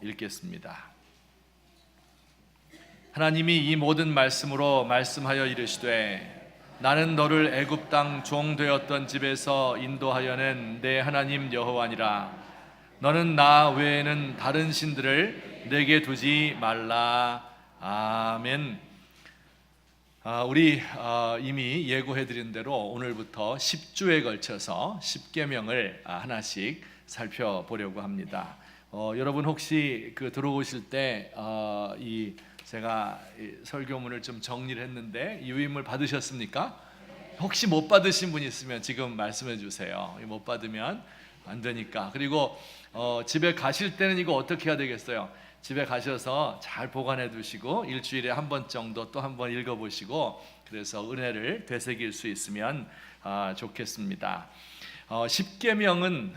읽겠습니다. 하나님이 이 모든 말씀으로 말씀하여 이르시되 나는 너를 애굽 땅 종 되었던 집에서 인도하여낸 내 하나님 여호와니라. 너는 나 외에는 다른 신들을 내게 두지 말라. 아멘. 우리 이미 예고해드린 대로 오늘부터 10주에 걸쳐서 10계명을 하나씩 살펴보려고 합니다. 여러분 혹시 들어오실 때 제가 설교문을 좀 정리를 했는데 유인물 받으셨습니까? 혹시 못 받으신 분 있으면 지금 말씀해 주세요. 못 받으면 안 되니까. 그리고 집에 가실 때는 이거 어떻게 해야 되겠어요? 집에 가셔서 잘 보관해 두시고 일주일에 한 번 정도 또 한 번 읽어보시고 그래서 은혜를 되새길 수 있으면 좋겠습니다. 10계명은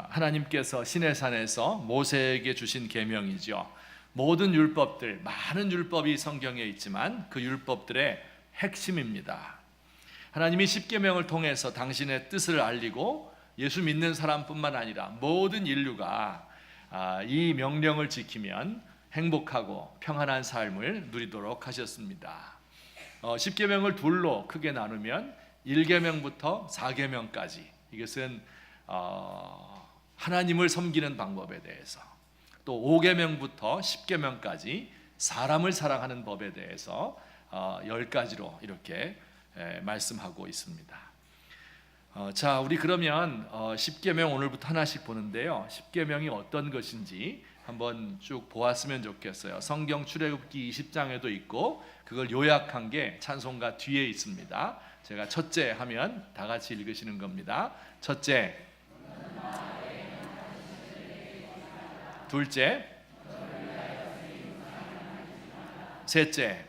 하나님께서 시내산에서 모세에게 주신 계명이죠. 모든 율법들, 많은 율법이 성경에 있지만 그 율법들의 핵심입니다. 하나님이 10계명을 통해서 당신의 뜻을 알리고 예수 믿는 사람뿐만 아니라 모든 인류가 이 명령을 지키면 행복하고 평안한 삶을 누리도록 하셨습니다. 10계명을 둘로 크게 나누면 1계명부터 4계명까지, 이것은 하나님을 섬기는 방법에 대해서, 또 5계명부터 10계명까지 사람을 사랑하는 법에 대해서 10가지로 이렇게 말씀하고 있습니다. 자, 우리 그러면 10계명 오늘부터 하나씩 보는데요. 10계명이 어떤 것인지 한번 쭉 보았으면 좋겠어요. 성경 출애굽기 20장에도 있고 그걸 요약한 게 찬송가 뒤에 있습니다. 제가 첫째 하면 다 같이 읽으시는 겁니다. 첫째, 둘째, 셋째,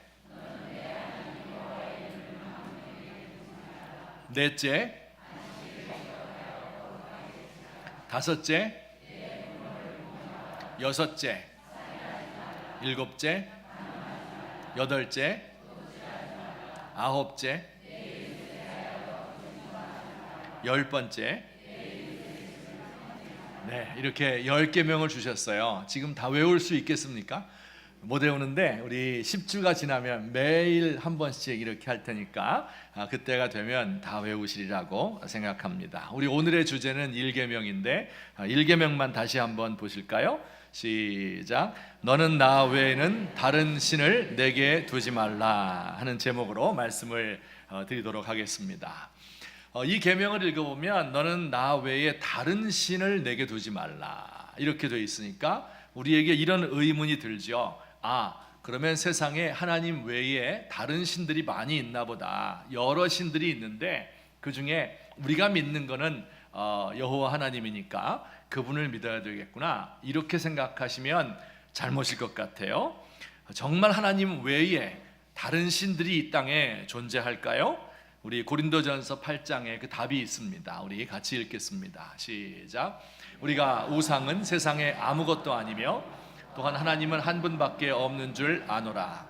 넷째, 다섯째, 여섯째, 일곱째, 여덟째, 아홉째, 10번째. 네, 이렇게 10계명을 주셨어요. 지금 다 외울 수 있겠습니까? 못 외우는데 우리 10주가 지나면 매일 한 번씩 이렇게 할 테니까 그때가 되면 다 외우시리라고 생각합니다. 우리 오늘의 주제는 1계명인데 1계명만 다시 한번 보실까요? 시작. 너는 나 외에는 다른 신을 내게 두지 말라 하는 제목으로 말씀을 드리도록 하겠습니다. 이 계명을 읽어보면 너는 나 외에 다른 신을 내게 두지 말라 이렇게 되어 있으니까 우리에게 이런 의문이 들죠. 그러면 세상에 하나님 외에 다른 신들이 많이 있나 보다. 여러 신들이 있는데 그 중에 우리가 믿는 거는 여호와 하나님이니까 그분을 믿어야 되겠구나, 이렇게 생각하시면 잘못일 것 같아요. 정말 하나님 외에 다른 신들이 이 땅에 존재할까요? 우리 고린도전서 8장에 그 답이 있습니다. 우리 같이 읽겠습니다. 시작. 우리가 우상은 세상에 아무것도 아니며 또한 하나님은 한 분밖에 없는 줄 아노라.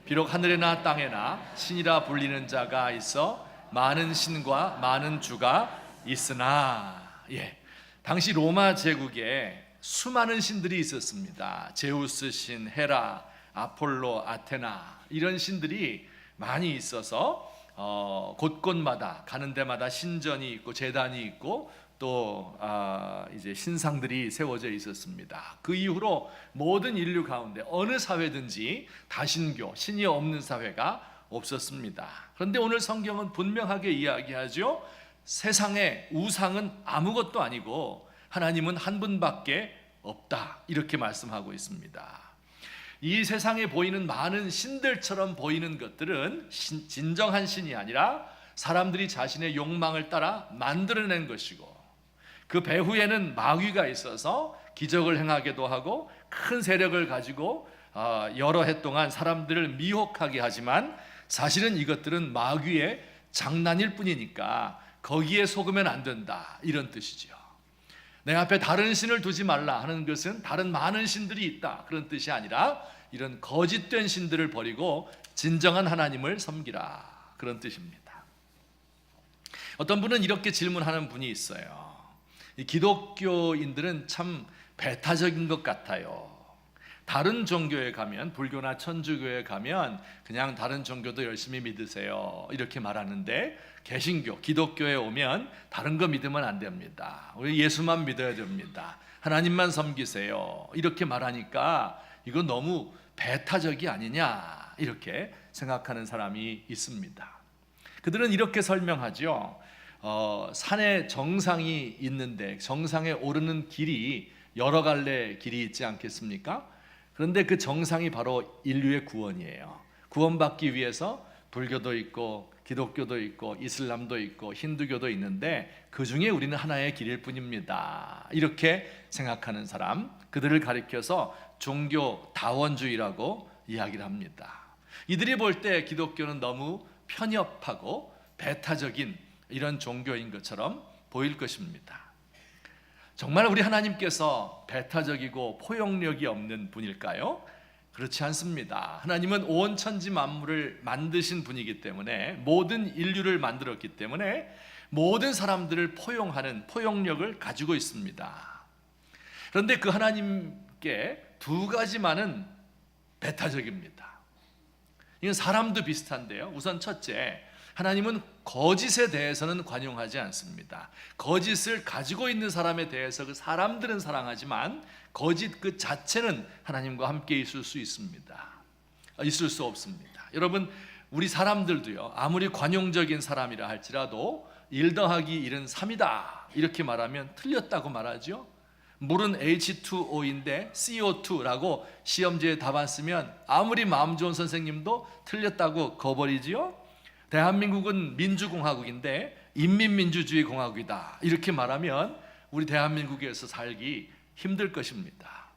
비록 하늘에나 땅에나 신이라 불리는 자가 있어 많은 신과 많은 주가 있으나. 당시 로마 제국에 수많은 신들이 있었습니다. 제우스 신, 헤라, 아폴로, 아테나, 이런 신들이 많이 있어서 곳곳마다 가는 데마다 신전이 있고 제단이 있고 또 이제 신상들이 세워져 있었습니다. 그 이후로 모든 인류 가운데 어느 사회든지 다신교, 신이 없는 사회가 없었습니다. 그런데 오늘 성경은 분명하게 이야기하죠. 세상에 우상은 아무것도 아니고 하나님은 한 분밖에 없다, 이렇게 말씀하고 있습니다. 이 세상에 보이는 많은 신들처럼 보이는 것들은 진정한 신이 아니라 사람들이 자신의 욕망을 따라 만들어낸 것이고, 그 배후에는 마귀가 있어서 기적을 행하기도 하고 큰 세력을 가지고 여러 해 동안 사람들을 미혹하게 하지만 사실은 이것들은 마귀의 장난일 뿐이니까 거기에 속으면 안 된다, 이런 뜻이죠. 내 앞에 다른 신을 두지 말라 하는 것은 다른 많은 신들이 있다, 그런 뜻이 아니라 이런 거짓된 신들을 버리고 진정한 하나님을 섬기라, 그런 뜻입니다. 어떤 분은 이렇게 질문하는 분이 있어요. 이 기독교인들은 참 배타적인 것 같아요. 다른 종교에 가면, 불교나 천주교에 가면 그냥 다른 종교도 열심히 믿으세요 이렇게 말하는데, 개신교, 기독교에 오면 다른 거 믿으면 안 됩니다. 우리 예수만 믿어야 됩니다. 하나님만 섬기세요 이렇게 말하니까 이거 너무 배타적이 아니냐 이렇게 생각하는 사람이 있습니다. 그들은 이렇게 설명하죠. 산에 정상이 있는데 정상에 오르는 길이 여러 갈래 길이 있지 않겠습니까? 그런데 그 정상이 바로 인류의 구원이에요. 구원받기 위해서 불교도 있고 기독교도 있고 이슬람도 있고 힌두교도 있는데 그 중에 우리는 하나의 길일 뿐입니다. 이렇게 생각하는 사람, 그들을 가리켜서 종교 다원주의라고 이야기를 합니다. 이들이 볼 때 기독교는 너무 편협하고 배타적인 이런 종교인 것처럼 보일 것입니다. 정말 우리 하나님께서 배타적이고 포용력이 없는 분일까요? 그렇지 않습니다. 하나님은 온 천지 만물을 만드신 분이기 때문에, 모든 인류를 만들었기 때문에 모든 사람들을 포용하는 포용력을 가지고 있습니다. 그런데 그 하나님께 두 가지만은 배타적입니다. 이건 사람도 비슷한데요. 우선 첫째, 하나님은 거짓에 대해서는 관용하지 않습니다. 거짓을 가지고 있는 사람에 대해서 그 사람들은 사랑하지만 거짓 그 자체는 하나님과 함께 있을 수 있습니다. 있을 수 없습니다. 여러분, 우리 사람들도요, 아무리 관용적인 사람이라 할지라도 1 더하기 1은 3이다 이렇게 말하면 틀렸다고 말하죠. 물은 H2O인데 CO2라고 시험지에 답안 쓰면 아무리 마음 좋은 선생님도 틀렸다고 거버리지요. 대한민국은 민주공화국인데 인민민주주의 공화국이다 이렇게 말하면 우리 대한민국에서 살기 힘들 것입니다.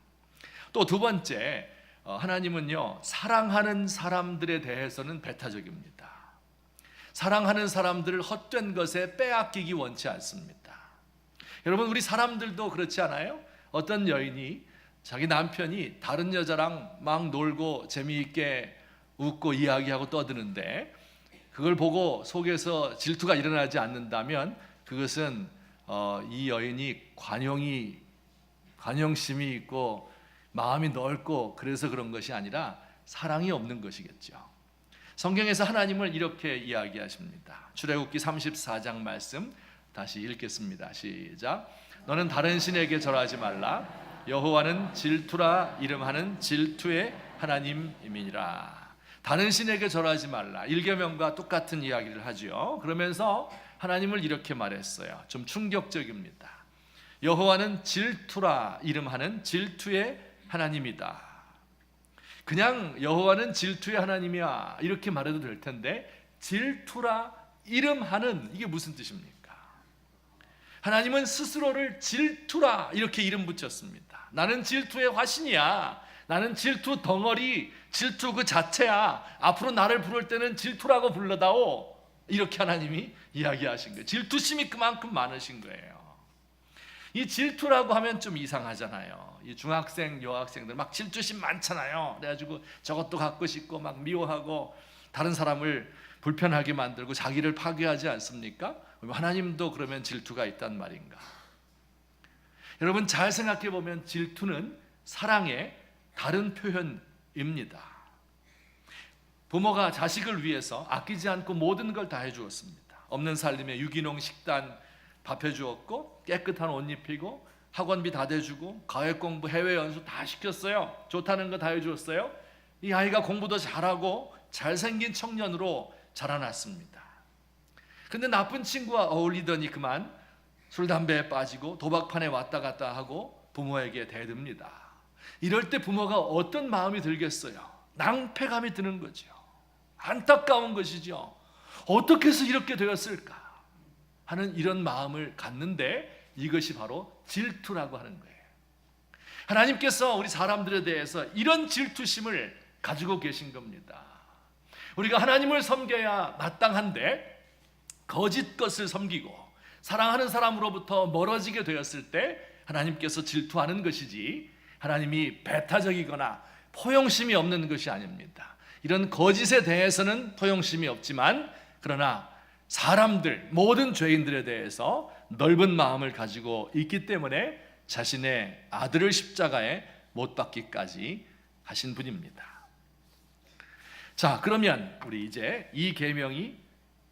또 두 번째, 하나님은요, 사랑하는 사람들에 대해서는 배타적입니다. 사랑하는 사람들을 헛된 것에 빼앗기기 원치 않습니다. 여러분, 우리 사람들도 그렇지 않아요? 어떤 여인이 자기 남편이 다른 여자랑 막 놀고 재미있게 웃고 이야기하고 떠드는데 그걸 보고 속에서 질투가 일어나지 않는다면 그것은 이 여인이 관용심이 있고 마음이 넓고 그래서 그런 것이 아니라 사랑이 없는 것이겠죠. 성경에서 하나님을 이렇게 이야기하십니다. 출애굽기 34장 말씀 다시 읽겠습니다. 시작. 너는 다른 신에게 절하지 말라. 여호와는 질투라 이름하는 질투의 하나님이니라. 다른 신에게 절하지 말라. 1계명과 똑같은 이야기를 하죠. 그러면서 하나님을 이렇게 말했어요. 좀 충격적입니다. 여호와는 질투라 이름하는 질투의 하나님이다. 그냥 여호와는 질투의 하나님이야 이렇게 말해도 될 텐데 질투라 이름하는, 이게 무슨 뜻입니까? 하나님은 스스로를 질투라 이렇게 이름 붙였습니다. 나는 질투의 화신이야. 나는 질투 덩어리, 질투 그 자체야. 앞으로 나를 부를 때는 질투라고 불러다오. 이렇게 하나님이 이야기하신 거예요. 질투심이 그만큼 많으신 거예요. 이 질투라고 하면 좀 이상하잖아요. 이 중학생, 여학생들 막 질투심 많잖아요. 그래가지고 저것도 갖고 싶고 막 미워하고 다른 사람을 불편하게 만들고 자기를 파괴하지 않습니까? 하나님도 그러면 질투가 있단 말인가? 여러분, 잘 생각해 보면 질투는 사랑의 다른 표현입니다. 부모가 자식을 위해서 아끼지 않고 모든 걸 다 해주었습니다. 없는 살림에 유기농 식단 밥 해주었고 깨끗한 옷 입히고 학원비 다 대주고 과외 공부 해외 연수 다 시켰어요. 좋다는 거 다 해주었어요. 이 아이가 공부도 잘하고 잘생긴 청년으로 자라났습니다. 근데 나쁜 친구와 어울리더니 그만 술 담배에 빠지고 도박판에 왔다 갔다 하고 부모에게 대듭니다. 이럴 때 부모가 어떤 마음이 들겠어요? 낭패감이 드는 거죠. 안타까운 것이죠. 어떻게 해서 이렇게 되었을까 하는 이런 마음을 갖는데 이것이 바로 질투라고 하는 거예요. 하나님께서 우리 사람들에 대해서 이런 질투심을 가지고 계신 겁니다. 우리가 하나님을 섬겨야 마땅한데 거짓 것을 섬기고 사랑하는 사람으로부터 멀어지게 되었을 때 하나님께서 질투하는 것이지 하나님이 배타적이거나 포용심이 없는 것이 아닙니다. 이런 거짓에 대해서는 포용심이 없지만 그러나 사람들, 모든 죄인들에 대해서 넓은 마음을 가지고 있기 때문에 자신의 아들을 십자가에 못 박기까지 하신 분입니다. 자, 그러면 우리 이제 이 계명이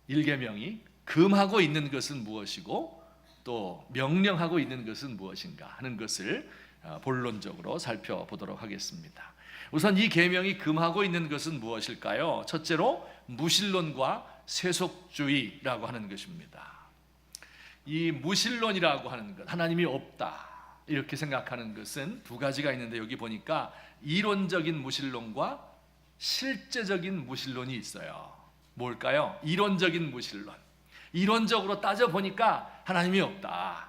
1계명이 금하고 있는 것은 무엇이고 또 명령하고 있는 것은 무엇인가 하는 것을 본론적으로 살펴보도록 하겠습니다. 우선 이 계명이 금하고 있는 것은 무엇일까요? 첫째로 무신론과 세속주의라고 하는 것입니다. 이 무신론이라고 하는 것, 하나님이 없다 이렇게 생각하는 것은 두 가지가 있는데, 여기 보니까 이론적인 무신론과 실제적인 무신론이 있어요. 뭘까요? 이론적인 무신론. 이론적으로 따져보니까 하나님이 없다.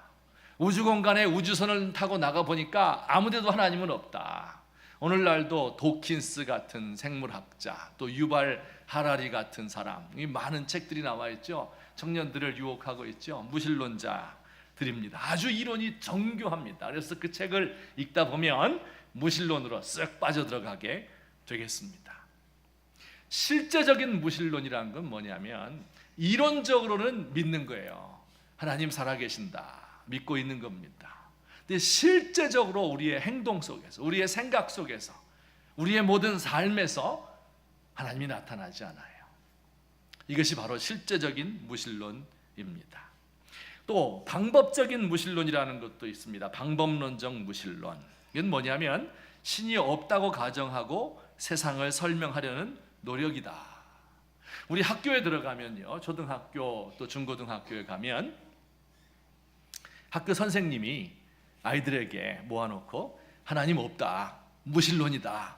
우주공간에 우주선을 타고 나가보니까 아무데도 하나님은 없다. 오늘날도 도킨스 같은 생물학자, 또 유발 하라리 같은 사람, 이 많은 책들이 나와 있죠. 청년들을 유혹하고 있죠. 무신론자들입니다. 아주 이론이 정교합니다. 그래서 그 책을 읽다 보면 무신론으로 쓱 빠져들어가게 되겠습니다. 실제적인 무신론이라는 건 뭐냐면 이론적으로는 믿는 거예요. 하나님 살아계신다, 믿고 있는 겁니다. 근데 실제적으로 우리의 행동 속에서, 우리의 생각 속에서, 우리의 모든 삶에서 하나님이 나타나지 않아요. 이것이 바로 실제적인 무신론입니다. 또 방법적인 무신론이라는 것도 있습니다. 방법론적 무신론. 이건 뭐냐면 신이 없다고 가정하고 세상을 설명하려는 노력이다. 우리 학교에 들어가면요, 초등학교 또 중고등학교에 가면 학교 선생님이 아이들에게 모아놓고 하나님 없다, 무신론이다,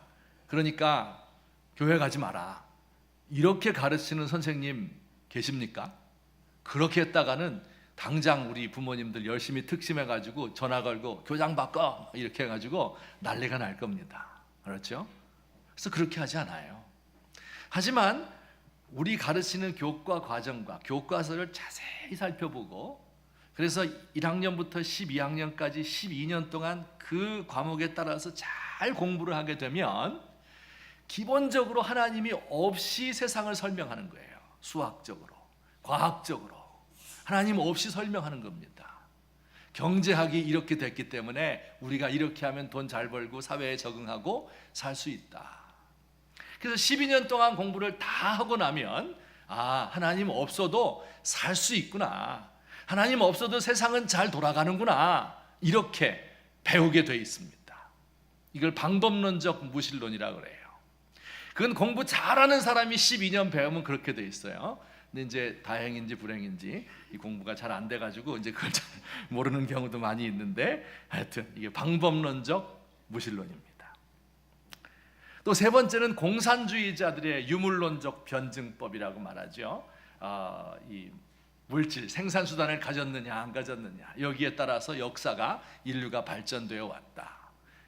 그러니까 교회 가지 마라, 이렇게 가르치는 선생님 계십니까? 그렇게 했다가는 당장 우리 부모님들 열심히 특심해가지고 전화 걸고 교장 바꿔 이렇게 해가지고 난리가 날 겁니다. 그렇죠? 그래서 그렇게 하지 않아요. 하지만 우리 가르치는 교과 과정과 교과서를 자세히 살펴보고, 그래서 1학년부터 12학년까지 12년 동안 그 과목에 따라서 잘 공부를 하게 되면 기본적으로 하나님이 없이 세상을 설명하는 거예요. 수학적으로, 과학적으로 하나님 없이 설명하는 겁니다. 경제학이 이렇게 됐기 때문에 우리가 이렇게 하면 돈 잘 벌고 사회에 적응하고 살 수 있다. 그래서 12년 동안 공부를 다 하고 나면 하나님 없어도 살 수 있구나, 하나님 없어도 세상은 잘 돌아가는구나, 이렇게 배우게 돼 있습니다. 이걸 방법론적 무신론이라고 그래요. 그건 공부 잘하는 사람이 12년 배우면 그렇게 돼 있어요. 근데 이제 다행인지 불행인지 이 공부가 잘 안 돼가지고 이제 그걸 잘 모르는 경우도 많이 있는데, 하여튼 이게 방법론적 무신론입니다. 또 세 번째는 공산주의자들의 유물론적 변증법이라고 말하죠. 이 물질, 생산수단을 가졌느냐 안 가졌느냐, 여기에 따라서 역사가, 인류가 발전되어 왔다.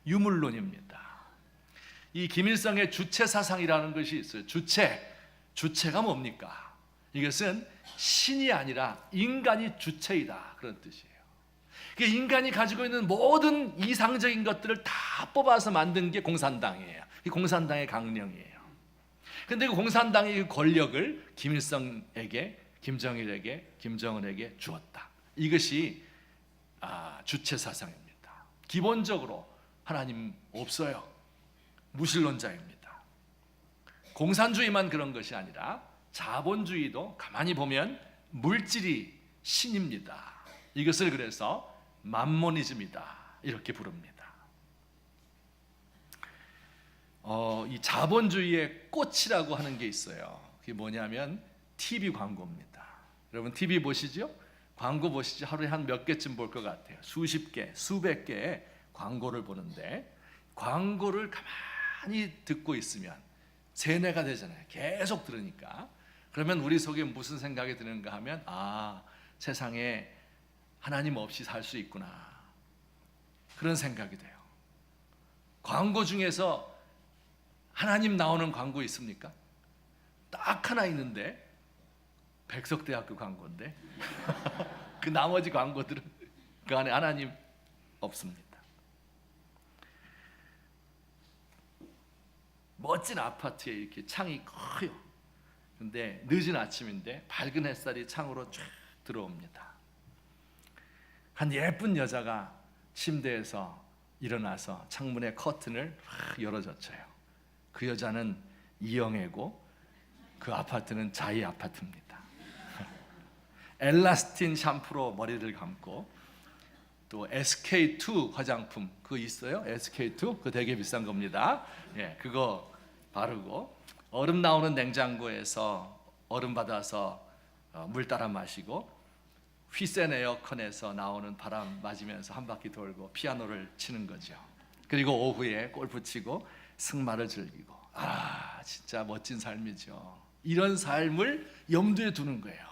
유물론입니다. 이 김일성의 주체사상이라는 것이 있어요. 주체가 뭡니까? 이것은 신이 아니라 인간이 주체이다, 그런 뜻이에요. 인간이 가지고 있는 모든 이상적인 것들을 다 뽑아서 만든 게 공산당이에요. 이 공산당의 강령이에요. 그런데 그 공산당의 권력을 김일성에게, 김정일에게, 김정은에게 주었다. 이것이 주체 사상입니다. 기본적으로 하나님 없어요. 무신론자입니다. 공산주의만 그런 것이 아니라 자본주의도 가만히 보면 물질이 신입니다. 이것을 그래서 맘모니즘이다 이렇게 부릅니다. 이 자본주의의 꽃이라고 하는 게 있어요. 그게 뭐냐면 TV 광고입니다. 여러분 TV 보시죠? 광고 보시죠? 하루에 한 몇 개쯤 볼 것 같아요. 수십 개, 수백 개의 광고를 보는데, 광고를 가만히 듣고 있으면 세뇌가 되잖아요. 계속 들으니까. 그러면 우리 속에 무슨 생각이 드는가 하면 세상에 하나님 없이 살 수 있구나, 그런 생각이 돼요. 광고 중에서 하나님 나오는 광고 있습니까? 딱 하나 있는데, 백석대학교 광고인데 그 나머지 광고들은 그 안에 하나님 없습니다. 멋진 아파트에 이렇게 창이 커요. 근데 늦은 아침인데 밝은 햇살이 창으로 쫙 들어옵니다. 한 예쁜 여자가 침대에서 일어나서 창문에 커튼을 확 열어젖혀요. 그 여자는 이영애고 그 아파트는 자이 아파트입니다. 엘라스틴 샴푸로 머리를 감고 또 SK2 화장품 그거 있어요? SK2 그거 되게 비싼 겁니다. 예, 그거 바르고 얼음 나오는 냉장고에서 얼음 받아서 물 따라 마시고 휘센 에어컨에서 나오는 바람 맞으면서 한 바퀴 돌고 피아노를 치는 거죠. 그리고 오후에 골프 치고 승마를 즐기고 진짜 멋진 삶이죠. 이런 삶을 염두에 두는 거예요.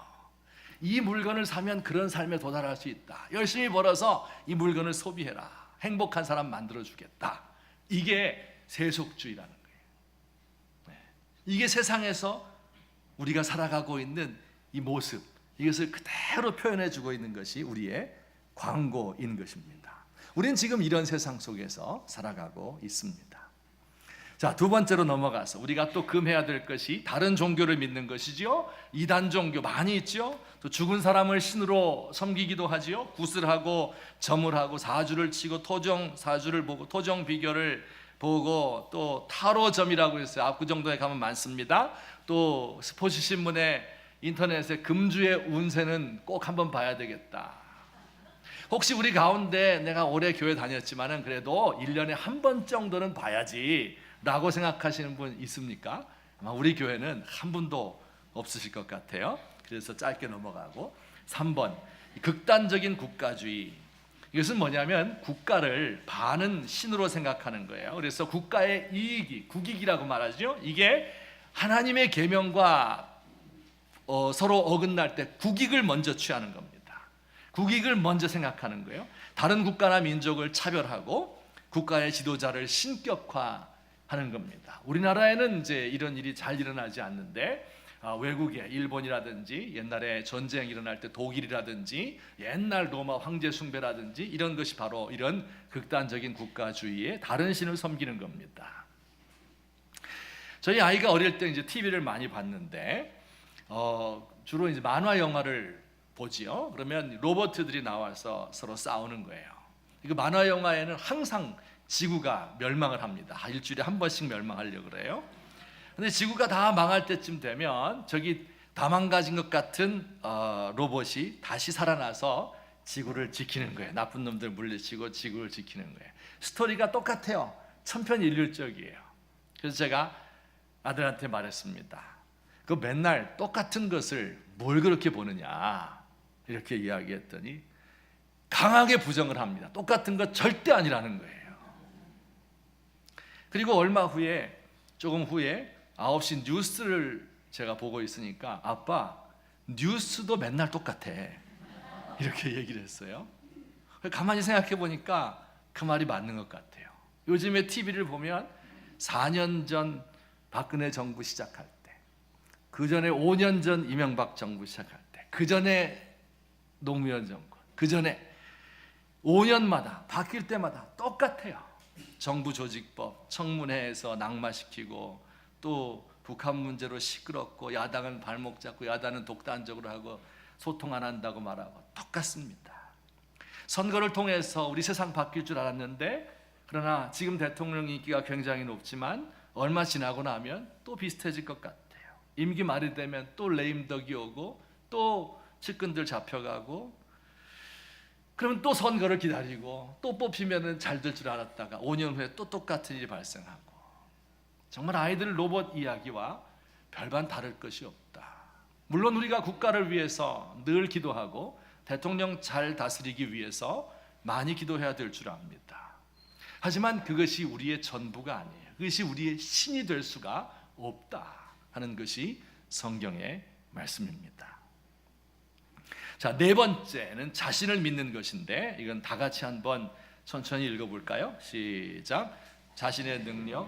이 물건을 사면 그런 삶에 도달할 수 있다. 열심히 벌어서 이 물건을 소비해라. 행복한 사람 만들어주겠다. 이게 세속주의라는 거예요. 네. 이게 세상에서 우리가 살아가고 있는 이 모습, 이것을 그대로 표현해주고 있는 것이 우리의 광고인 것입니다. 우리는 지금 이런 세상 속에서 살아가고 있습니다. 자, 두 번째로 넘어가서 우리가 또 금해야 될 것이 다른 종교를 믿는 것이죠. 이단 종교 많이 있죠. 또 죽은 사람을 신으로 섬기기도 하지요. 굿을 하고 점을 하고 사주를 치고 토정 사주를 보고 토정 비결을 보고 또 타로점이라고 있어요. 압구정동에 가면 많습니다. 또 스포츠 신문에 인터넷에 금주의 운세는 꼭 한번 봐야 되겠다. 혹시 우리 가운데 내가 오래 교회 다녔지만은 그래도 1년에 한 번 정도는 봐야지 라고 생각하시는 분 있습니까? 아마 우리 교회는 한 분도 없으실 것 같아요. 그래서 짧게 넘어가고 3번 극단적인 국가주의. 이것은 뭐냐면 국가를 반은 신으로 생각하는 거예요. 그래서 국가의 이익이 국익이라고 말하죠. 이게 하나님의 계명과 서로 어긋날 때 국익을 먼저 취하는 겁니다. 국익을 먼저 생각하는 거예요. 다른 국가나 민족을 차별하고 국가의 지도자를 신격화하는 겁니다. 우리나라에는 이제 이런 일이 잘 일어나지 않는데 외국에 일본이라든지 옛날에 전쟁 일어날 때 독일이라든지 옛날 로마 황제 숭배라든지 이런 것이 바로 이런 극단적인 국가주의의 다른 신을 섬기는 겁니다. 저희 아이가 어릴 때 이제 TV를 많이 봤는데 주로 이제 만화 영화를 보지요. 그러면 로봇들이 나와서 서로 싸우는 거예요. 이거 만화 영화에는 항상 지구가 멸망을 합니다. 일주일에 한 번씩 멸망하려고 그래요. 근데 지구가 다 망할 때쯤 되면 저기 다 망가진 것 같은 로봇이 다시 살아나서 지구를 지키는 거예요. 나쁜 놈들 물리치고 지구를 지키는 거예요. 스토리가 똑같아요. 천편일률적이에요. 그래서 제가 아들한테 말했습니다. 그 맨날 똑같은 것을 뭘 그렇게 보느냐 이렇게 이야기했더니 강하게 부정을 합니다. 똑같은 것 절대 아니라는 거예요. 그리고 얼마 후에 조금 후에 9시 뉴스를 제가 보고 있으니까 아빠 뉴스도 맨날 똑같아 이렇게 얘기를 했어요. 가만히 생각해 보니까 그 말이 맞는 것 같아요. 요즘에 TV를 보면 4년 전 박근혜 정부 시작할 때, 그 전에 5년 전 이명박 정부 시작할 때, 그 전에 노무현 정권, 그 전에 5년마다 바뀔 때마다 똑같아요. 정부 조직법, 청문회에서 낙마시키고 또 북한 문제로 시끄럽고 야당은 발목 잡고 야당은 독단적으로 하고 소통 안 한다고 말하고 똑같습니다. 선거를 통해서 우리 세상 바뀔 줄 알았는데 그러나 지금 대통령 인기가 굉장히 높지만 얼마 지나고 나면 또 비슷해질 것 같아요. 임기 말이 되면 또 레임덕이 오고 또 측근들 잡혀가고 그러면 또 선거를 기다리고 또 뽑히면 잘 될 줄 알았다가 5년 후에 또 똑같은 일이 발생하고 정말 아이들 로봇 이야기와 별반 다를 것이 없다. 물론 우리가 국가를 위해서 늘 기도하고 대통령 잘 다스리기 위해서 많이 기도해야 될 줄 압니다. 하지만 그것이 우리의 전부가 아니에요. 그것이 우리의 신이 될 수가 없다 하는 것이 성경의 말씀입니다. 자, 네 번째는 자신을 믿는 것인데 이건 다 같이 한번 천천히 읽어볼까요? 시작. 자신의 능력,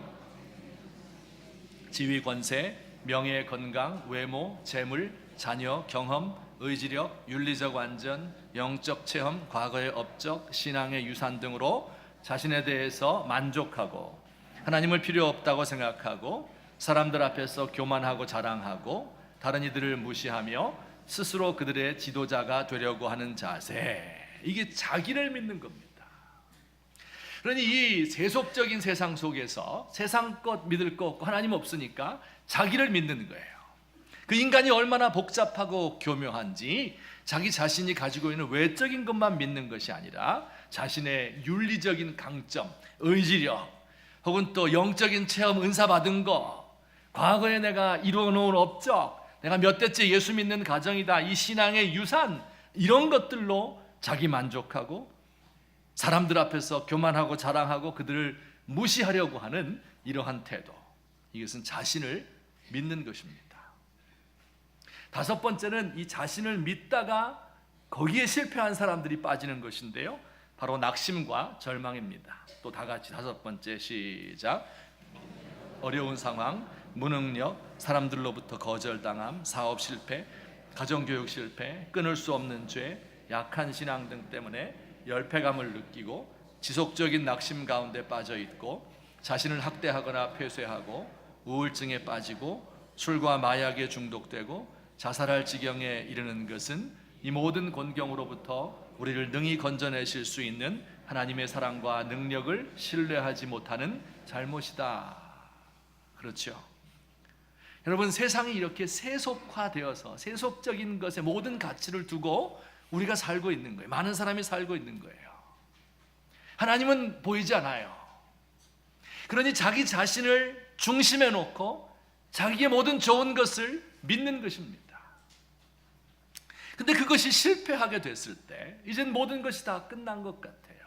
지위, 권세, 명예, 건강, 외모, 재물, 자녀, 경험, 의지력, 윤리적 완전, 영적 체험, 과거의 업적, 신앙의 유산 등으로 자신에 대해서 만족하고 하나님을 필요 없다고 생각하고 사람들 앞에서 교만하고 자랑하고 다른 이들을 무시하며 스스로 그들의 지도자가 되려고 하는 자세, 이게 자기를 믿는 겁니다. 그러니 이 세속적인 세상 속에서 세상 것 믿을 것 없고 하나님 없으니까 자기를 믿는 거예요. 그 인간이 얼마나 복잡하고 교묘한지 자기 자신이 가지고 있는 외적인 것만 믿는 것이 아니라 자신의 윤리적인 강점, 의지력, 혹은 또 영적인 체험, 은사 받은 거, 과거에 내가 이루어놓은 업적, 내가 몇 대째 예수 믿는 가정이다, 이 신앙의 유산, 이런 것들로 자기 만족하고 사람들 앞에서 교만하고 자랑하고 그들을 무시하려고 하는 이러한 태도, 이것은 자신을 믿는 것입니다. 다섯 번째는 이 자신을 믿다가 거기에 실패한 사람들이 빠지는 것인데요, 바로 낙심과 절망입니다. 또 다 같이 다섯 번째 시작. 어려운 상황, 무능력, 사람들로부터 거절당함, 사업 실패, 가정교육 실패, 끊을 수 없는 죄, 약한 신앙 등 때문에 열패감을 느끼고 지속적인 낙심 가운데 빠져 있고 자신을 학대하거나 폐쇄하고 우울증에 빠지고 술과 마약에 중독되고 자살할 지경에 이르는 것은 이 모든 곤경으로부터 우리를 능히 건져내실 수 있는 하나님의 사랑과 능력을 신뢰하지 못하는 잘못이다. 그렇죠? 여러분, 세상이 이렇게 세속화되어서 세속적인 것에 모든 가치를 두고 우리가 살고 있는 거예요. 많은 사람이 살고 있는 거예요. 하나님은 보이지 않아요. 그러니 자기 자신을 중심에 놓고 자기의 모든 좋은 것을 믿는 것입니다. 근데 그것이 실패하게 됐을 때 이젠 모든 것이 다 끝난 것 같아요.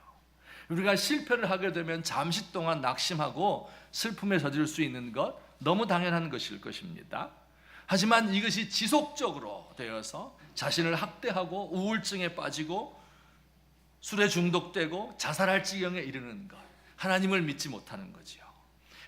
우리가 실패를 하게 되면 잠시 동안 낙심하고 슬픔에 젖을 수 있는 것 너무 당연한 것일 것입니다. 하지만 이것이 지속적으로 되어서 자신을 학대하고 우울증에 빠지고 술에 중독되고 자살할 지경에 이르는 것, 하나님을 믿지 못하는 거지요.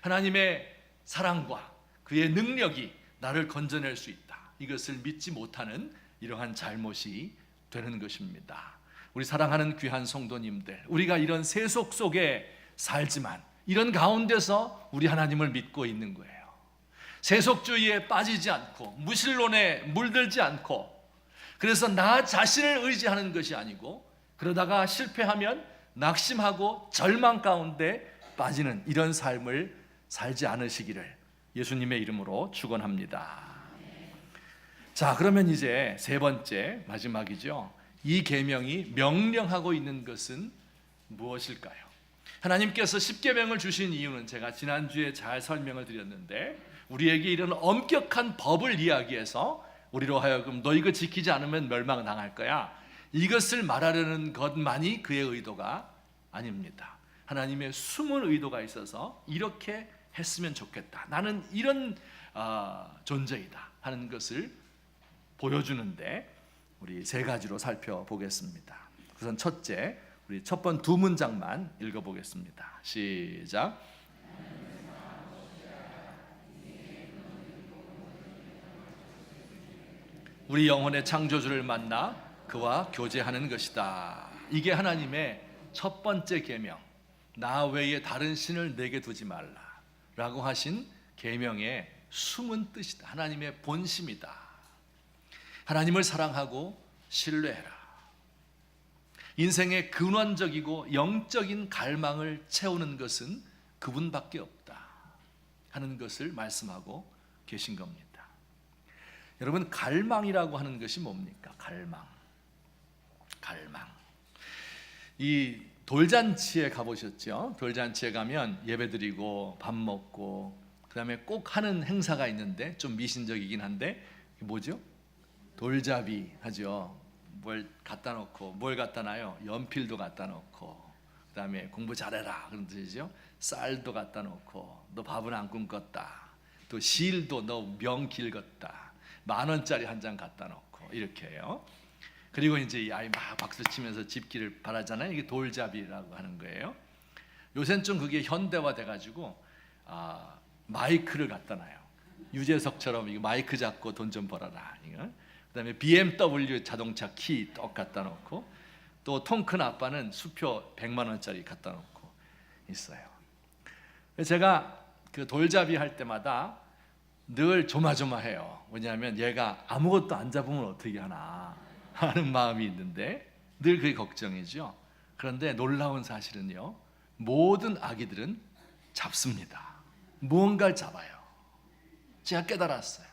하나님의 사랑과 그의 능력이 나를 건져낼 수 있다, 이것을 믿지 못하는 이러한 잘못이 되는 것입니다. 우리 사랑하는 귀한 성도님들, 우리가 이런 세속 속에 살지만 이런 가운데서 우리 하나님을 믿고 있는 거예요. 세속주의에 빠지지 않고 무신론에 물들지 않고, 그래서 나 자신을 의지하는 것이 아니고 그러다가 실패하면 낙심하고 절망 가운데 빠지는 이런 삶을 살지 않으시기를 예수님의 이름으로 축원합니다. 자, 그러면 이제 세 번째, 마지막이죠. 이 계명이 명령하고 있는 것은 무엇일까요? 하나님께서 십계명을 주신 이유는 제가 지난주에 잘 설명을 드렸는데, 우리에게 이런 엄격한 법을 이야기해서 우리로 하여금 너 이거 지키지 않으면 멸망당할 거야, 이것을 말하려는 것만이 그의 의도가 아닙니다. 하나님의 숨은 의도가 있어서 이렇게 했으면 좋겠다, 나는 이런 존재이다 하는 것을 보여주는데 우리 세 가지로 살펴보겠습니다. 우선 첫째, 우리 첫 번 두 문장만 읽어보겠습니다. 시작. 우리 영혼의 창조주를 만나 그와 교제하는 것이다. 이게 하나님의 첫 번째 계명, 나 외에 다른 신을 내게 두지 말라 라고 하신 계명의 숨은 뜻이다. 하나님의 본심이다. 하나님을 사랑하고 신뢰해라. 인생의 근원적이고 영적인 갈망을 채우는 것은 그분밖에 없다 하는 것을 말씀하고 계신 겁니다. 여러분, 갈망이라고 하는 것이 뭡니까? 갈망. 이 돌잔치에 가보셨죠? 돌잔치에 가면 예배드리고 밥 먹고 그 다음에 꼭 하는 행사가 있는데 좀 미신적이긴 한데 뭐죠? 돌잡이 하죠. 뭘 갖다 놓고, 뭘 갖다 놔요? 연필도 갖다 놓고, 그 다음에 공부 잘해라 그런 뜻이죠. 쌀도 갖다 놓고, 너 밥은 안 꿈꿨다, 또 실도 너 명 길었다, 10,000원짜리 한 장 갖다 놓고 이렇게 해요. 그리고 이제 이 아이 막 박수 치면서 집기를 바라잖아요. 이게 돌잡이라고 하는 거예요. 요새는 좀 그게 현대화 돼가지고 마이크를 갖다 놔요. 유재석처럼 이거 마이크 잡고 돈 좀 벌어라. 이거. 그다음에 BMW 자동차 키 똑 갖다 놓고, 또 통 큰 아빠는 수표 100만 원짜리 갖다 놓고 있어요. 제가 그 돌잡이 할 때마다 늘 조마조마해요. 왜냐하면 얘가 아무것도 안 잡으면 어떻게 하나 하는 마음이 있는데 늘 그게 걱정이죠. 그런데 놀라운 사실은요, 모든 아기들은 잡습니다. 무언가를 잡아요. 제가 깨달았어요.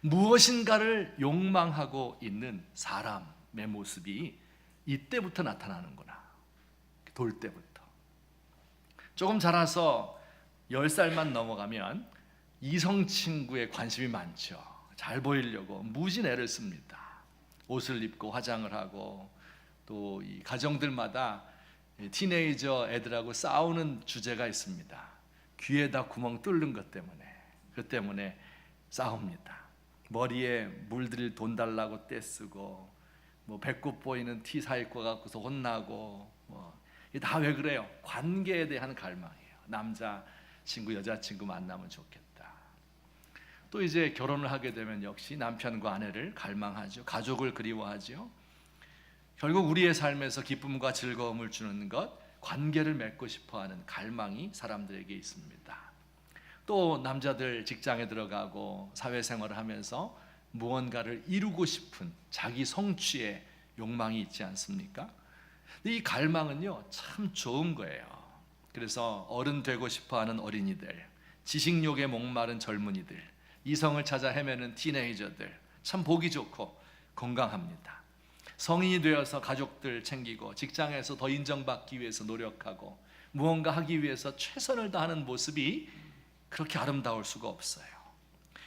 무엇인가를 욕망하고 있는 사람의 모습이 이때부터 나타나는구나. 돌 때부터. 조금 자라서 10살만 넘어가면 이성 친구에 관심이 많죠. 잘 보이려고 무진 애를 씁니다. 옷을 입고 화장을 하고, 또 이 가정들마다 티네이저 애들하고 싸우는 주제가 있습니다. 귀에다 구멍 뚫는 것 때문에. 그 때문에 싸웁니다. 머리에 물들일 돈 달라고 떼쓰고, 배꼽 보이는 티 사 입고 갖고서 혼나고, 이게 다 왜 그래요? 관계에 대한 갈망이에요. 남자 친구, 여자 친구 만나면 좋겠다. 또 이제 결혼을 하게 되면 역시 남편과 아내를 갈망하죠. 가족을 그리워하죠. 결국 우리의 삶에서 기쁨과 즐거움을 주는 것, 관계를 맺고 싶어하는 갈망이 사람들에게 있습니다. 또 남자들 직장에 들어가고 사회생활을 하면서 무언가를 이루고 싶은 자기 성취의 욕망이 있지 않습니까? 이 갈망은요, 참 좋은 거예요. 그래서 어른 되고 싶어하는 어린이들, 지식욕에 목마른 젊은이들, 이성을 찾아 헤매는 티네이저들, 참 보기 좋고 건강합니다. 성인이 되어서 가족들 챙기고 직장에서 더 인정받기 위해서 노력하고 무언가 하기 위해서 최선을 다하는 모습이 그렇게 아름다울 수가 없어요.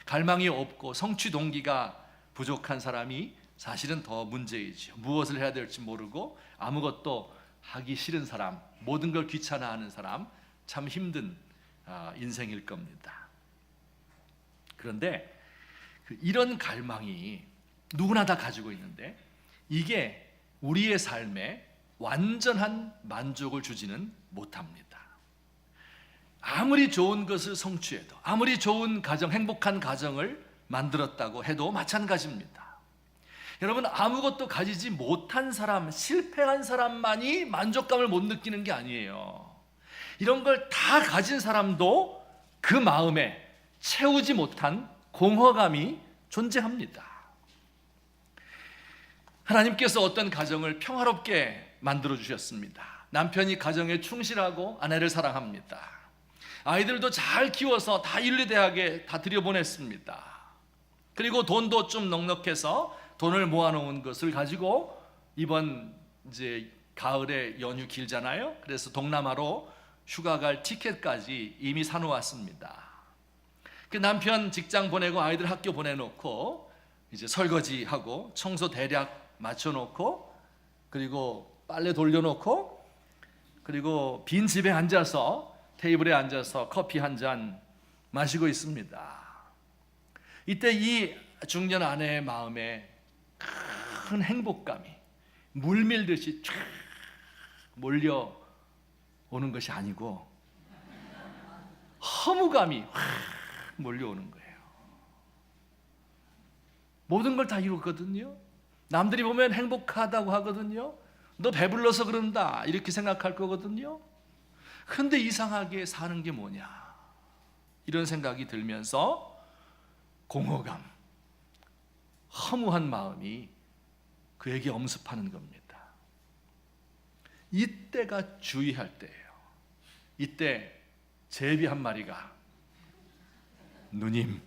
갈망이 없고 성취 동기가 부족한 사람이 사실은 더 문제이죠. 무엇을 해야 될지 모르고 아무것도 하기 싫은 사람, 모든 걸 귀찮아하는 사람, 참 힘든 인생일 겁니다. 그런데 이런 갈망이 누구나 다 가지고 있는데 이게 우리의 삶에 완전한 만족을 주지는 못합니다. 아무리 좋은 것을 성취해도, 아무리 좋은 가정, 행복한 가정을 만들었다고 해도 마찬가지입니다. 여러분, 아무것도 가지지 못한 사람, 실패한 사람만이 만족감을 못 느끼는 게 아니에요. 이런 걸 다 가진 사람도 그 마음에 채우지 못한 공허감이 존재합니다. 하나님께서 어떤 가정을 평화롭게 만들어 주셨습니다. 남편이 가정에 충실하고 아내를 사랑합니다. 아이들도 잘 키워서 다 인류대학에 다 들여보냈습니다. 그리고 돈도 좀 넉넉해서 돈을 모아놓은 것을 가지고 이번 이제 가을에 연휴 길잖아요. 그래서 동남아로 휴가 갈 티켓까지 이미 사놓았습니다. 그 남편 직장 보내고 아이들 학교 보내놓고 이제 설거지하고 청소 대략 맞춰놓고, 그리고 빨래 돌려놓고, 그리고 빈 집에 앉아서 테이블에 앉아서 커피 한 잔 마시고 있습니다. 이때 이 중년 아내의 마음에 큰 행복감이 물밀듯이 쫙 몰려오는 것이 아니고 허무감이 확 몰려오는 거예요. 모든 걸 다 이뤘거든요. 남들이 보면 행복하다고 하거든요. 너 배불러서 그런다 이렇게 생각할 거거든요. 근데 이상하게 사는 게 뭐냐, 이런 생각이 들면서 공허감, 허무한 마음이 그에게 엄습하는 겁니다. 이때가 주의할 때예요. 이때 제비 한 마리가 누님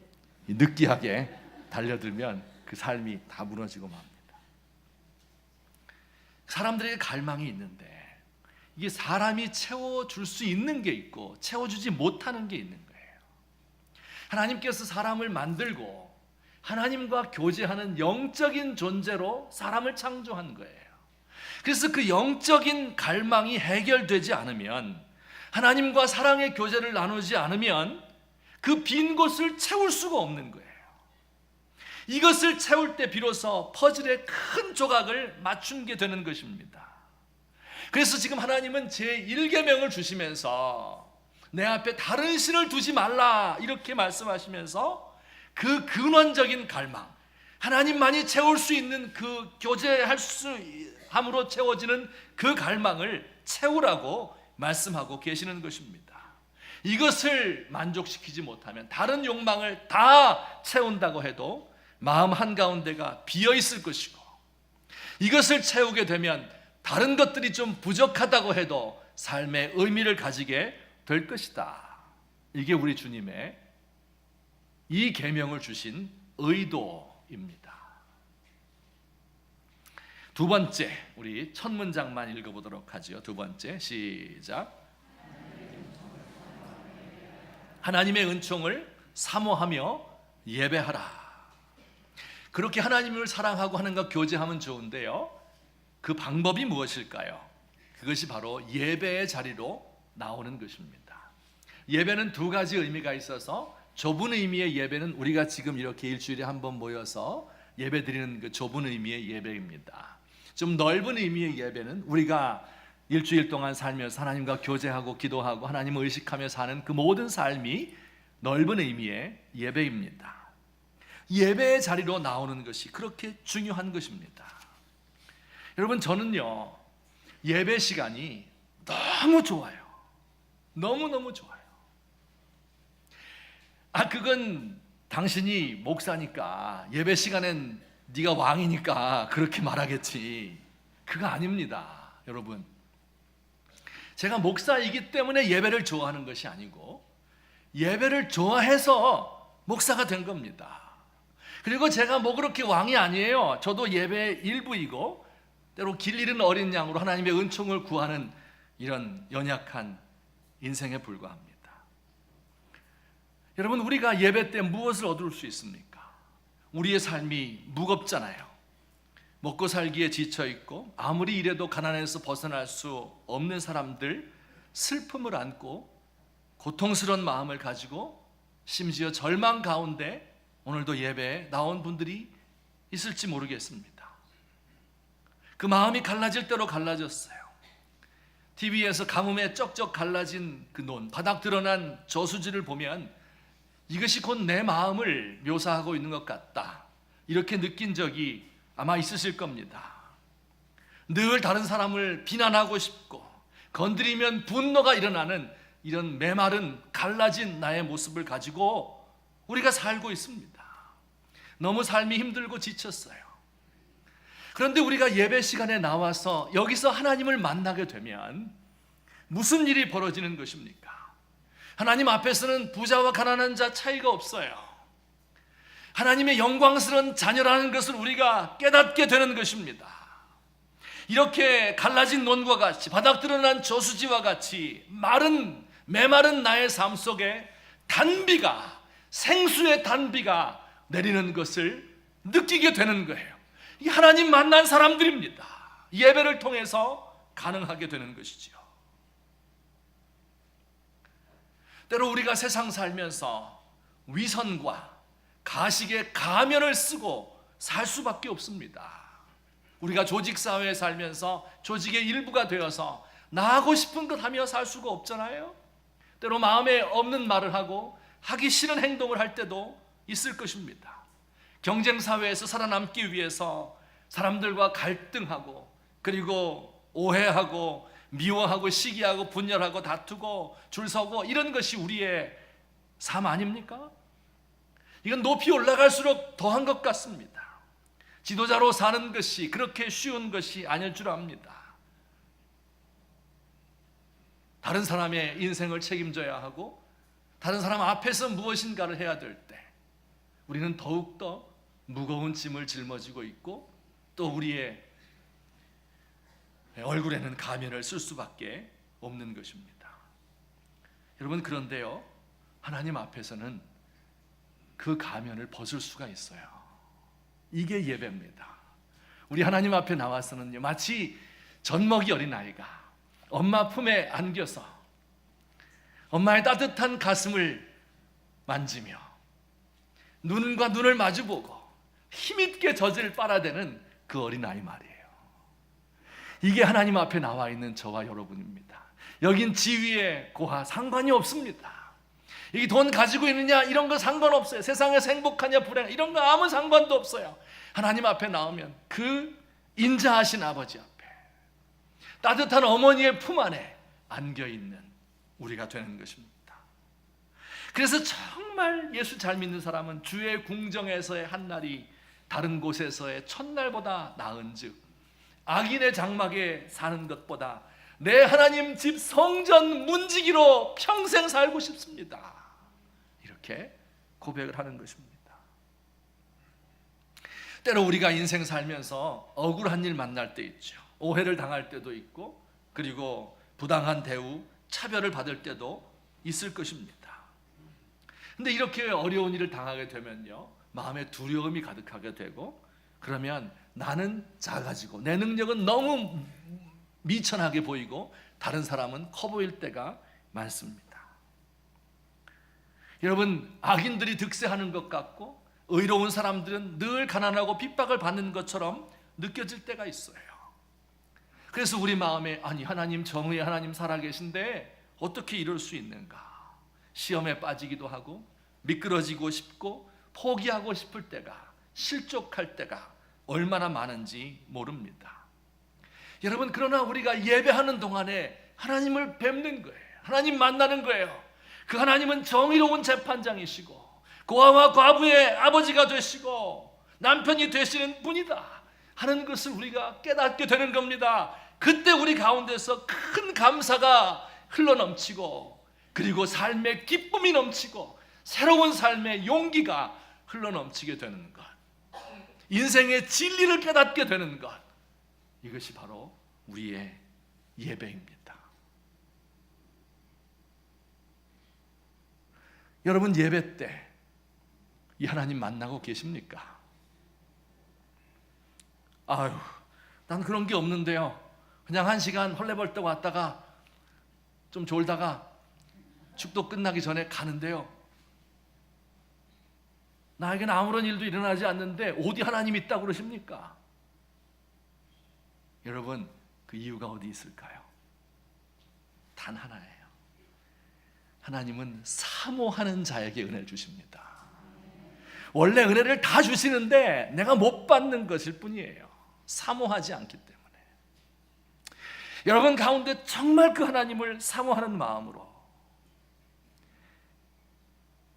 느끼하게 달려들면 그 삶이 다 무너지고 맙니다. 사람들에게 갈망이 있는데 이게 사람이 채워줄 수 있는 게 있고 채워주지 못하는 게 있는 거예요. 하나님께서 사람을 만들고 하나님과 교제하는 영적인 존재로 사람을 창조한 거예요. 그래서 그 영적인 갈망이 해결되지 않으면, 하나님과 사랑의 교제를 나누지 않으면 그 빈 곳을 채울 수가 없는 거예요. 이것을 채울 때 비로소 퍼즐의 큰 조각을 맞춘 게 되는 것입니다. 그래서 지금 하나님은 제1계명을 주시면서 내 앞에 다른 신을 두지 말라 이렇게 말씀하시면서 그 근원적인 갈망, 하나님만이 채울 수 있는 그 교제할 수 함으로 채워지는 그 갈망을 채우라고 말씀하고 계시는 것입니다. 이것을 만족시키지 못하면 다른 욕망을 다 채운다고 해도 마음 한가운데가 비어있을 것이고, 이것을 채우게 되면 다른 것들이 좀 부족하다고 해도 삶의 의미를 가지게 될 것이다. 이게 우리 주님의 이 계명을 주신 의도입니다. 두 번째, 우리 첫 문장만 읽어보도록 하죠. 두 번째, 시작. 하나님의 은총을 사모하며 예배하라. 그렇게 하나님을 사랑하고 하나님과 교제하면 좋은데요, 그 방법이 무엇일까요? 그것이 바로 예배의 자리로 나오는 것입니다. 예배는 두 가지 의미가 있어서, 좁은 의미의 예배는 우리가 지금 이렇게 일주일에 한 번 모여서 예배 드리는 그 좁은 의미의 예배입니다. 좀 넓은 의미의 예배는 우리가 일주일 동안 살면서 하나님과 교제하고 기도하고 하나님을 의식하며 사는 그 모든 삶이 넓은 의미의 예배입니다. 예배의 자리로 나오는 것이 그렇게 중요한 것입니다. 여러분, 저는요, 예배 시간이 너무 좋아요. 너무너무 좋아요. 그건 당신이 목사니까, 예배 시간엔 네가 왕이니까 그렇게 말하겠지. 그거 아닙니다, 여러분. 제가 목사이기 때문에 예배를 좋아하는 것이 아니고, 예배를 좋아해서 목사가 된 겁니다. 그리고 제가 뭐 그렇게 왕이 아니에요. 저도 예배의 일부이고, 때로 길 잃은 어린 양으로 하나님의 은총을 구하는 이런 연약한 인생에 불과합니다. 여러분, 우리가 예배 때 무엇을 얻을 수 있습니까? 우리의 삶이 무겁잖아요. 먹고 살기에 지쳐있고 아무리 일해도 가난에서 벗어날 수 없는 사람들, 슬픔을 안고 고통스러운 마음을 가지고 심지어 절망 가운데 오늘도 예배에 나온 분들이 있을지 모르겠습니다. 그 마음이 갈라질 대로 갈라졌어요. TV에서 가뭄에 쩍쩍 갈라진 그 논, 바닥 드러난 저수지를 보면 이것이 곧 내 마음을 묘사하고 있는 것 같다, 이렇게 느낀 적이 아마 있으실 겁니다. 늘 다른 사람을 비난하고 싶고 건드리면 분노가 일어나는 이런 메마른 갈라진 나의 모습을 가지고 우리가 살고 있습니다. 너무 삶이 힘들고 지쳤어요. 그런데 우리가 예배 시간에 나와서 여기서 하나님을 만나게 되면 무슨 일이 벌어지는 것입니까? 하나님 앞에서는 부자와 가난한 자 차이가 없어요. 하나님의 영광스러운 자녀라는 것을 우리가 깨닫게 되는 것입니다. 이렇게 갈라진 논과 같이, 바닥 드러난 저수지와 같이 메마른 나의 삶 속에 단비가, 생수의 단비가 내리는 것을 느끼게 되는 거예요. 이 하나님 만난 사람들입니다. 예배를 통해서 가능하게 되는 것이죠. 때로 우리가 세상 살면서 위선과 가식의 가면을 쓰고 살 수밖에 없습니다. 우리가 조직사회에 살면서 조직의 일부가 되어서 나 하고 싶은 것 하며 살 수가 없잖아요. 때로 마음에 없는 말을 하고 하기 싫은 행동을 할 때도 있을 것입니다. 경쟁사회에서 살아남기 위해서 사람들과 갈등하고, 그리고 오해하고, 미워하고, 시기하고, 분열하고, 다투고, 줄서고, 이런 것이 우리의 삶 아닙니까? 이건 높이 올라갈수록 더한 것 같습니다. 지도자로 사는 것이 그렇게 쉬운 것이 아닐 줄 압니다. 다른 사람의 인생을 책임져야 하고 다른 사람 앞에서 무엇인가를 해야 될 때 우리는 더욱더 무거운 짐을 짊어지고 있고, 또 우리의 얼굴에는 가면을 쓸 수밖에 없는 것입니다. 여러분, 그런데요, 하나님 앞에서는 그 가면을 벗을 수가 있어요. 이게 예배입니다. 우리 하나님 앞에 나와서는요, 마치 젖먹이 어린아이가 엄마 품에 안겨서 엄마의 따뜻한 가슴을 만지며 눈과 눈을 마주보고 힘있게 젖을 빨아대는 그 어린아이 말이에요. 이게 하나님 앞에 나와 있는 저와 여러분입니다. 여긴 지위에 고하 상관이 없습니다. 이 돈 가지고 있느냐 이런 거 상관없어요. 세상에서 행복하냐 불행 이런 거 아무 상관도 없어요. 하나님 앞에 나오면 그 인자하신 아버지 앞에, 따뜻한 어머니의 품 안에 안겨있는 우리가 되는 것입니다. 그래서 정말 예수 잘 믿는 사람은 주의 궁정에서의 한 날이 다른 곳에서의 첫날보다 나은즉 악인의 장막에 사는 것보다 내 하나님 집 성전 문지기로 평생 살고 싶습니다. 이렇게 고백을 하는 것입니다. 때로 우리가 인생 살면서 억울한 일 만날 때 있죠. 오해를 당할 때도 있고, 그리고 부당한 대우, 차별을 받을 때도 있을 것입니다. 근데 이렇게 어려운 일을 당하게 되면요, 마음에 두려움이 가득하게 되고, 그러면 나는 작아지고 내 능력은 너무 미천하게 보이고 다른 사람은 커 보일 때가 많습니다. 여러분, 악인들이 득세하는 것 같고 의로운 사람들은 늘 가난하고 핍박을 받는 것처럼 느껴질 때가 있어요. 그래서 우리 마음에, 아니 하나님, 정의의 하나님 살아계신데 어떻게 이럴 수 있는가? 시험에 빠지기도 하고 미끄러지고 싶고 포기하고 싶을 때가, 실족할 때가 얼마나 많은지 모릅니다. 여러분, 그러나 우리가 예배하는 동안에 하나님을 뵙는 거예요. 하나님 만나는 거예요. 그 하나님은 정의로운 재판장이시고 고아와 과부의 아버지가 되시고 남편이 되시는 분이다 하는 것을 우리가 깨닫게 되는 겁니다. 그때 우리 가운데서 큰 감사가 흘러넘치고, 그리고 삶의 기쁨이 넘치고 새로운 삶의 용기가 흘러넘치게 되는 것, 인생의 진리를 깨닫게 되는 것, 이것이 바로 우리의 예배입니다. 여러분, 예배 때 이 하나님 만나고 계십니까? 아유, 난 그런 게 없는데요. 그냥 1시간 헐레벌떡 왔다가 좀 졸다가 축도 끝나기 전에 가는데요. 나에게는 아무런 일도 일어나지 않는데 어디 하나님이 있다고 그러십니까? 여러분, 그 이유가 어디 있을까요? 단 하나예요. 하나님은 사모하는 자에게 은혜를 주십니다. 원래 은혜를 다 주시는데 내가 못 받는 것일 뿐이에요. 사모하지 않기 때문에. 여러분 가운데 정말 그 하나님을 사모하는 마음으로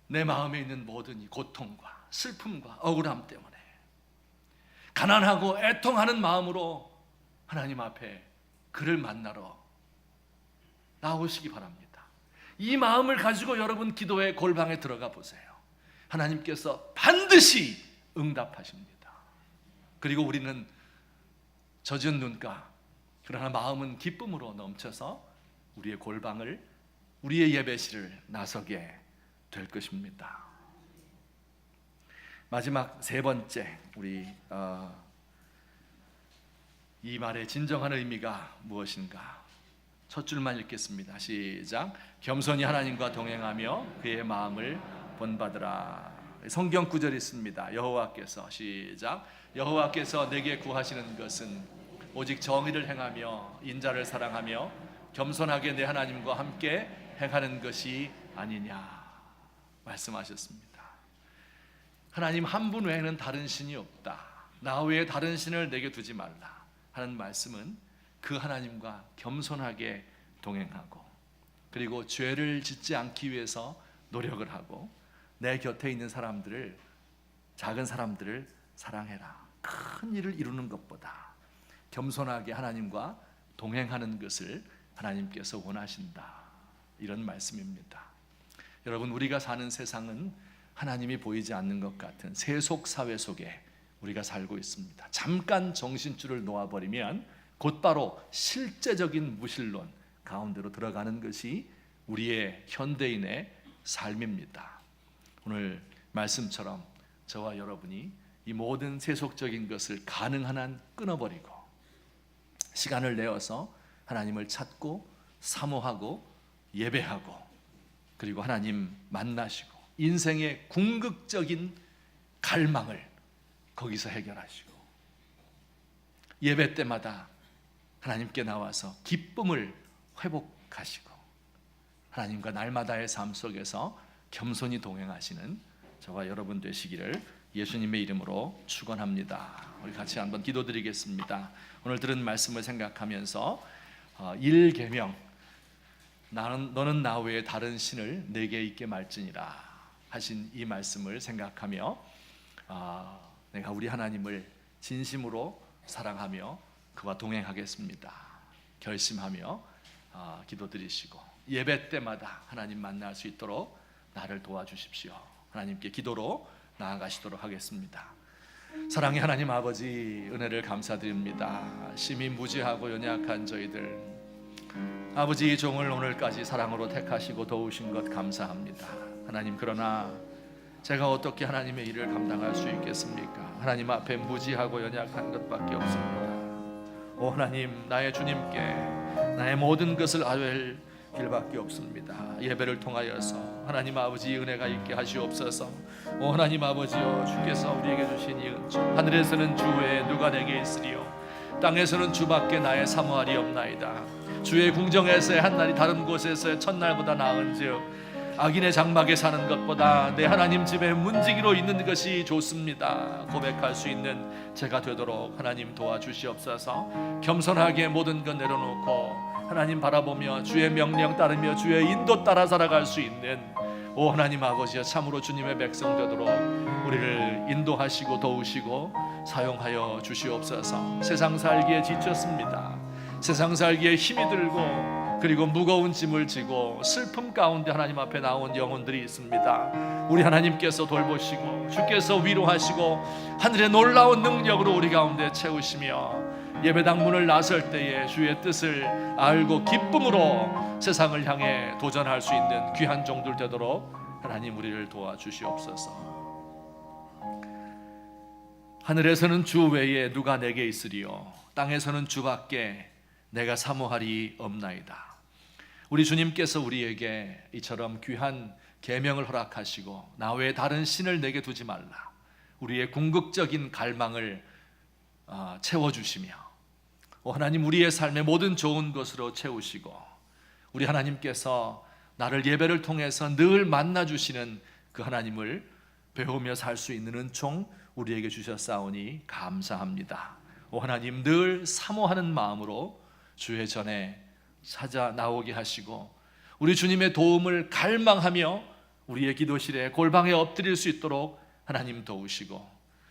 내 마음에 있는 모든 이 고통과 슬픔과 억울함 때문에 가난하고 애통하는 마음으로 하나님 앞에 그를 만나러 나오시기 바랍니다. 이 마음을 가지고 여러분 기도의 골방에 들어가 보세요. 하나님께서 반드시 응답하십니다. 그리고 우리는 젖은 눈가, 그러나 마음은 기쁨으로 넘쳐서 우리의 골방을, 우리의 예배실을 나서게 될 것입니다. 마지막 3번째, 우리 이 말의 진정한 의미가 무엇인가? 첫 줄만 읽겠습니다. 시작. 겸손히 하나님과 동행하며 그의 마음을 본받으라. 성경 구절이 있습니다. 여호와께서, 시작. 여호와께서 내게 구하시는 것은 오직 정의를 행하며 인자를 사랑하며 겸손하게 내 하나님과 함께 행하는 것이 아니냐 말씀하셨습니다. 하나님 한 분 외에는 다른 신이 없다. 나 외에 다른 신을 내게 두지 말라 하는 말씀은 그 하나님과 겸손하게 동행하고, 그리고 죄를 짓지 않기 위해서 노력을 하고 내 곁에 있는 사람들을, 작은 사람들을 사랑해라. 큰 일을 이루는 것보다 겸손하게 하나님과 동행하는 것을 하나님께서 원하신다, 이런 말씀입니다. 여러분, 우리가 사는 세상은 하나님이 보이지 않는 것 같은 세속 사회 속에 우리가 살고 있습니다. 잠깐 정신줄을 놓아버리면 곧바로 실제적인 무신론 가운데로 들어가는 것이 우리의 현대인의 삶입니다. 오늘 말씀처럼 저와 여러분이 이 모든 세속적인 것을 가능한 한 끊어버리고 시간을 내어서 하나님을 찾고 사모하고 예배하고, 그리고 하나님 만나시고 인생의 궁극적인 갈망을 거기서 해결하시고, 예배 때마다 하나님께 나와서 기쁨을 회복하시고 하나님과 날마다의 삶 속에서 겸손히 동행하시는 저와 여러분 되시기를 예수님의 이름으로 축원합니다. 우리 같이 한번 기도드리겠습니다. 오늘 들은 말씀을 생각하면서 1계명, 너는 나 외에 다른 신을 내게 있게 말지니라 하신 이 말씀을 생각하며 내가 우리 하나님을 진심으로 사랑하며 그와 동행하겠습니다 결심하며 기도드리시고 예배 때마다 하나님 만날 수 있도록 나를 도와주십시오. 하나님께 기도로 나아가시도록 하겠습니다. 사랑의 하나님 아버지, 은혜를 감사드립니다. 심히 무지하고 연약한 저희들, 아버지 종을 오늘까지 사랑으로 택하시고 도우신 것 감사합니다. 하나님, 그러나 제가 어떻게 하나님의 일을 감당할 수 있겠습니까? 하나님 앞에 무지하고 연약한 것밖에 없습니다. 오 하나님, 나의 주님께 나의 모든 것을 아뢰 길밖에 없습니다. 예배를 통하여서 하나님 아버지 은혜가 있게 하시옵소서. 오 하나님 아버지여, 주께서 우리에게 주신 이 은총, 하늘에서는 주 외에 누가 내게 있으리요, 땅에서는 주밖에 나의 사모할이 없나이다. 주의 궁정에서의 한날이 다른 곳에서의 첫날보다 나은즉 악인의 장막에 사는 것보다 내 하나님 집에 문지기로 있는 것이 좋습니다. 고백할 수 있는 제가 되도록 하나님 도와주시옵소서. 겸손하게 모든 것 내려놓고 하나님 바라보며 주의 명령 따르며 주의 인도 따라 살아갈 수 있는 오 하나님 아버지여, 참으로 주님의 백성 되도록 우리를 인도하시고 도우시고 사용하여 주시옵소서. 세상 살기에 지쳤습니다. 세상 살기에 힘이 들고 그리고 무거운 짐을 지고 슬픔 가운데 하나님 앞에 나온 영혼들이 있습니다. 우리 하나님께서 돌보시고 주께서 위로하시고 하늘의 놀라운 능력으로 우리 가운데 채우시며 예배당 문을 나설 때에 주의 뜻을 알고 기쁨으로 세상을 향해 도전할 수 있는 귀한 종들 되도록 하나님 우리를 도와주시옵소서. 하늘에서는 주 외에 누가 내게 있으리요, 땅에서는 주밖에 내가 사모할이 없나이다. 우리 주님께서 우리에게 이처럼 귀한 계명을 허락하시고 나 외에 다른 신을 내게 두지 말라, 우리의 궁극적인 갈망을 채워주시며 하나님 우리의 삶의 모든 좋은 것으로 채우시고 우리 하나님께서 나를 예배를 통해서 늘 만나주시는 그 하나님을 배우며 살 수 있는 은총 우리에게 주셨사오니 감사합니다. 하나님, 늘 사모하는 마음으로 주의 전에 찾아 나오게 하시고 우리 주님의 도움을 갈망하며 우리의 기도실에 골방에 엎드릴 수 있도록 하나님 도우시고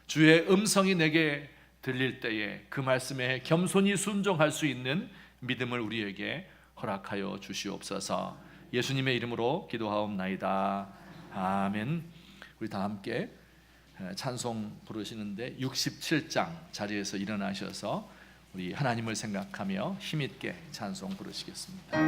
주의 음성이 내게 들릴 때에 그 말씀에 겸손히 순종할 수 있는 믿음을 우리에게 허락하여 주시옵소서. 예수님의 이름으로 기도하옵나이다. 아멘. 우리 다 함께 찬송 부르시는데 67장 자리에서 일어나셔서 우리 하나님을 생각하며 힘있게 찬송 부르시겠습니다.